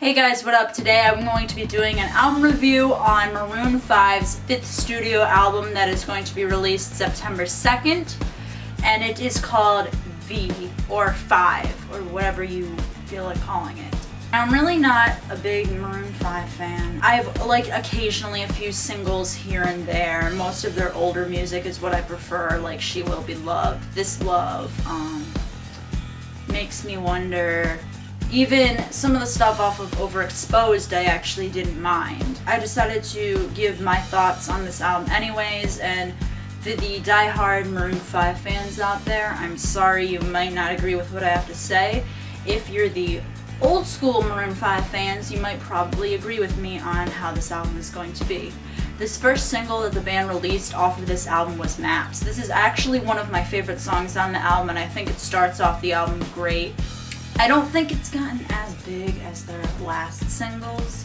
Hey guys, what up? Today I'm going to be doing an album review on Maroon 5's 5th studio album that is going to be released September 2nd, and it is called V, or 5, or whatever you feel like calling it. I'm really not a big Maroon 5 fan. I've liked occasionally a few singles here and there. Most of their older music is what I prefer, like She Will Be Loved, This Love, Makes Me Wonder. Even some of the stuff off of Overexposed I actually didn't mind. I decided to give my thoughts on this album anyways, and for the die-hard Maroon 5 fans out there, I'm sorry you might not agree with what I have to say. If you're the old school Maroon 5 fans, you might probably agree with me on how this album is going to be. This first single that the band released off of this album was Maps. This is actually one of my favorite songs on the album, and I think it starts off the album great. I don't think it's gotten as big as their last singles,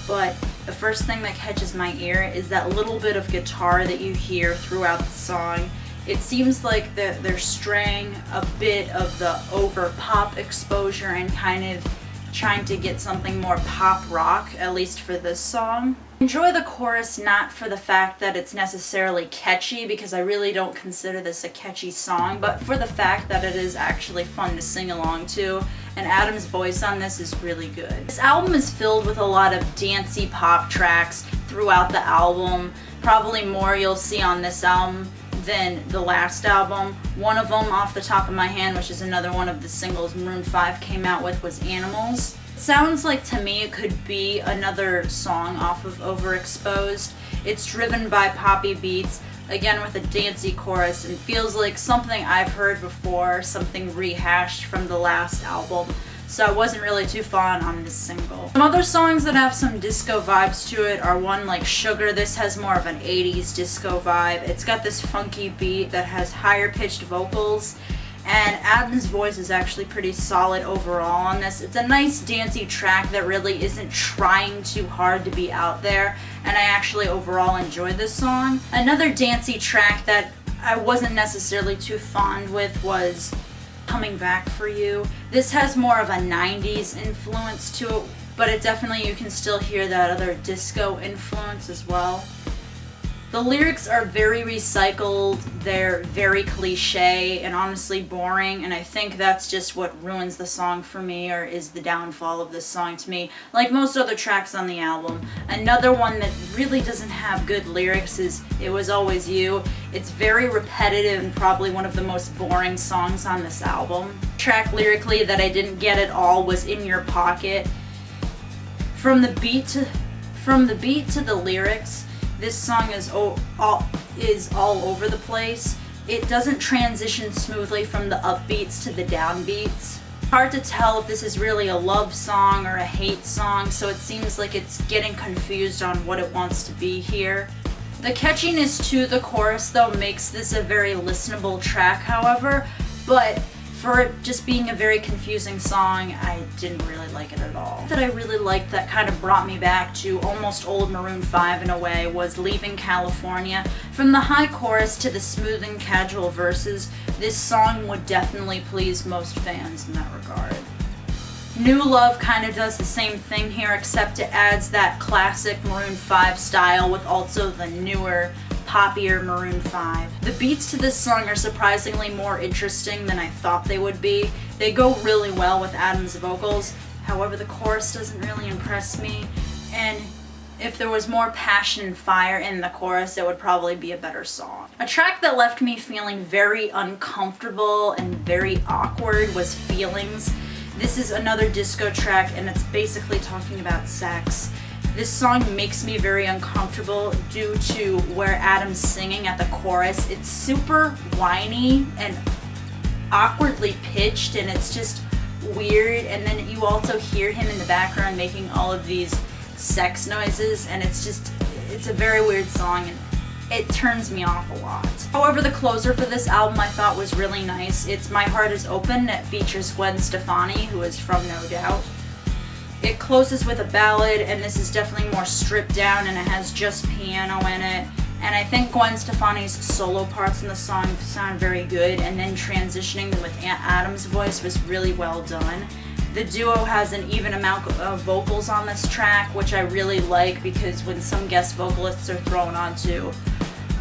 but the first thing that catches my ear is that little bit of guitar that you hear throughout the song. It seems like they're straying a bit of the over pop exposure and kind of trying to get something more pop rock, at least for this song. Enjoy the chorus not for the fact that it's necessarily catchy, because I really don't consider this a catchy song, but for the fact that it is actually fun to sing along to, and Adam's voice on this is really good. This album is filled with a lot of dancey pop tracks throughout the album, probably more you'll see on this album than the last album. One of them off the top of my hand, which is another one of the singles Maroon 5 came out with, was Animals. It sounds like to me it could be another song off of Overexposed. It's driven by poppy beats, again with a dancey chorus, and feels like something I've heard before, something rehashed from the last album. So I wasn't really too fond on this single. Some other songs that have some disco vibes to it are one like Sugar. This has more of an 80s disco vibe. It's got this funky beat that has higher pitched vocals, and Adam's voice is actually pretty solid overall on this. It's a nice dancey track that really isn't trying too hard to be out there, and I actually overall enjoyed this song. Another dancey track that I wasn't necessarily too fond with was Coming Back For You. This has more of a 90s influence to it, but it definitely, you can still hear that other disco influence as well. The lyrics are very recycled, they're very cliche and honestly boring, and I think that's just what ruins the song for me, or is the downfall of this song to me, like most other tracks on the album. Another one that really doesn't have good lyrics is It Was Always You. It's very repetitive and probably one of the most boring songs on this album. Track lyrically that I didn't get at all was In Your Pocket. From the beat to the lyrics, this song is all over the place. It doesn't transition smoothly from the upbeats to the downbeats. Hard to tell if this is really a love song or a hate song, so it seems like it's getting confused on what it wants to be here. The catchiness to the chorus though makes this a very listenable track, however, but for it just being a very confusing song, I didn't really like it at all. That I really liked that kind of brought me back to almost old Maroon 5 in a way was Leaving California. From the high chorus to the smooth and casual verses, this song would definitely please most fans in that regard. New Love kind of does the same thing here, except it adds that classic Maroon 5 style with also the newer, poppier Maroon 5. The beats to this song are surprisingly more interesting than I thought they would be. They go really well with Adam's vocals, however the chorus doesn't really impress me, and if there was more passion and fire in the chorus, it would probably be a better song. A track that left me feeling very uncomfortable and very awkward was Feelings. This is another disco track, and it's basically talking about sex. This song makes me very uncomfortable due to where Adam's singing at the chorus. It's super whiny and awkwardly pitched, and it's just weird, and then you also hear him in the background making all of these sex noises, and it's a very weird song, and it turns me off a lot. However, the closer for this album I thought was really nice. It's My Heart Is Open. It features Gwen Stefani, who is from No Doubt. It closes with a ballad, and this is definitely more stripped down, and it has just piano in it. And I think Gwen Stefani's solo parts in the song sound very good, and then transitioning with Aunt Adam's voice was really well done. The duo has an even amount of vocals on this track, which I really like, because when some guest vocalists are thrown onto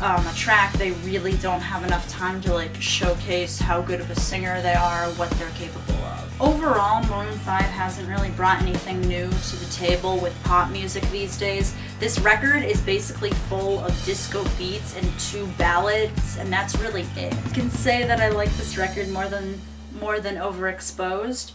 a track, they really don't have enough time to like showcase how good of a singer they are, what they're capable of. Overall, Maroon 5 hasn't really brought anything new to the table with pop music these days. This record is basically full of disco beats and 2 ballads, and that's really it. I can say that I like this record more than Overexposed.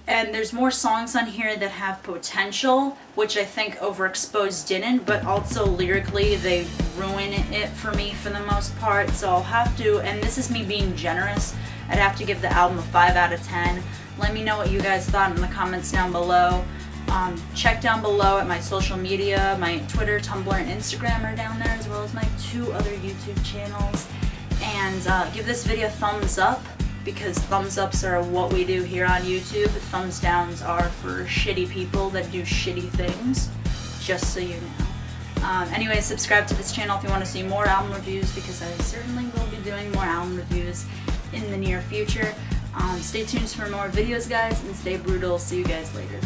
And there's more songs on here that have potential, which I think Overexposed didn't, but also lyrically they ruin it for me for the most part. So I'll have to, and this is me being generous, I'd have to give the album a 5 out of 10. Let me know what you guys thought in the comments down below. Check down below at my social media. My Twitter, Tumblr, and Instagram are down there, as well as my 2 other YouTube channels. And give this video a thumbs up, because thumbs ups are what we do here on YouTube. Thumbs downs are for shitty people that do shitty things, just so you know. Anyway, subscribe to this channel if you want to see more album reviews, because I certainly will be doing more album reviews in the near future. Stay tuned for more videos, guys, and stay brutal. See you guys later.